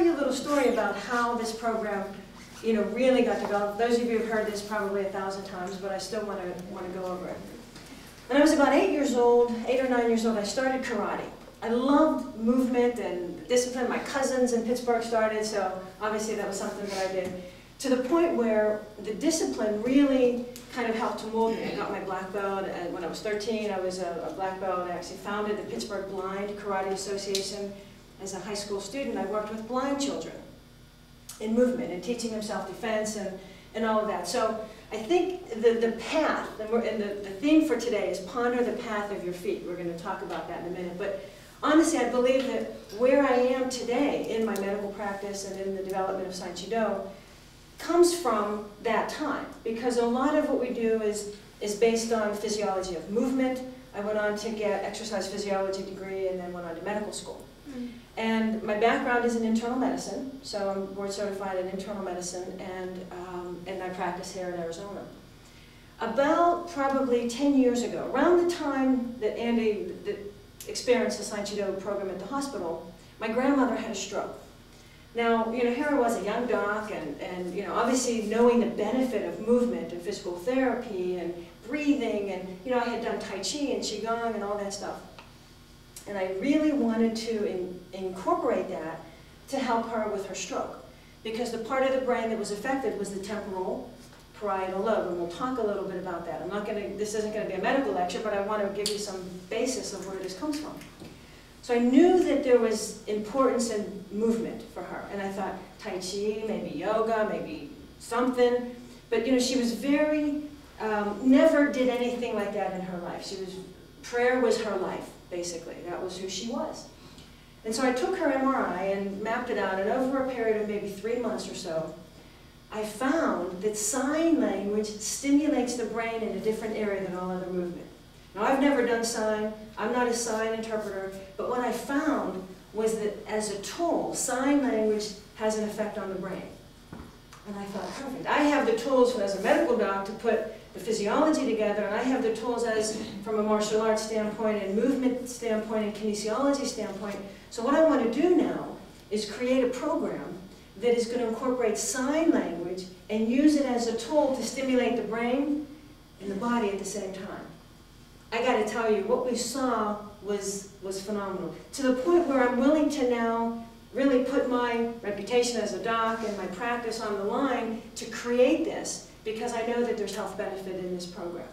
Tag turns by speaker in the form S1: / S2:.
S1: you a little story about how this program, really got developed. Those of you who've heard this probably 1,000 times, but I still want to go over it. When I was about 8 or 9 years old, I started karate. I loved movement and discipline. My cousins in Pittsburgh started, so obviously that was something that I did. To the point where the discipline really kind of helped to mold me. I got my black belt, and when I was 13, I was a black belt. I actually founded the Pittsburgh Blind Karate Association. As a high school student, I worked with blind children in movement and teaching them self-defense and all of that. So I think the path, and the theme for today is ponder the path of your feet. We're going to talk about that in a minute. But honestly, I believe that where I am today in my medical practice and in the development of Science Judo comes from that time. Because a lot of what we do is based on physiology of movement. I went on to get exercise physiology degree and then went on to medical school. And my background is in internal medicine, so I'm board certified in internal medicine, and I practice here in Arizona. About probably 10 years ago, around the time that Andy experienced the Science Judo program at the hospital, my grandmother had a stroke. Now, here I was, a young doc, and obviously knowing the benefit of movement and physical therapy and breathing, and I had done Tai Chi and Qigong and all that stuff. And I really wanted to incorporate that to help her with her stroke. Because the part of the brain that was affected was the temporal parietal lobe, and we'll talk a little bit about that. This isn't going to be a medical lecture, but I want to give you some basis of where this comes from. So I knew that there was importance in movement for her, and I thought Tai Chi, maybe yoga, maybe something. But she was very, never did anything like that in her life. Prayer was her life. Basically, that was who she was. And so I took her MRI and mapped it out, and over a period of maybe 3 months or so, I found that sign language stimulates the brain in a different area than all other movement. Now, I've never done sign, I'm not a sign interpreter, but what I found was that as a tool, sign language has an effect on the brain. And I thought, perfect. I have the tools as a medical doc to put the physiology together, and I have the tools from a martial arts standpoint and movement standpoint and kinesiology standpoint. So what I want to do now is create a program that is going to incorporate sign language and use it as a tool to stimulate the brain and the body at the same time. I got to tell you, what we saw was phenomenal. To the point where I'm willing to now really put my reputation as a doc and my practice on the line to create this, because I know that there's health benefit in this program.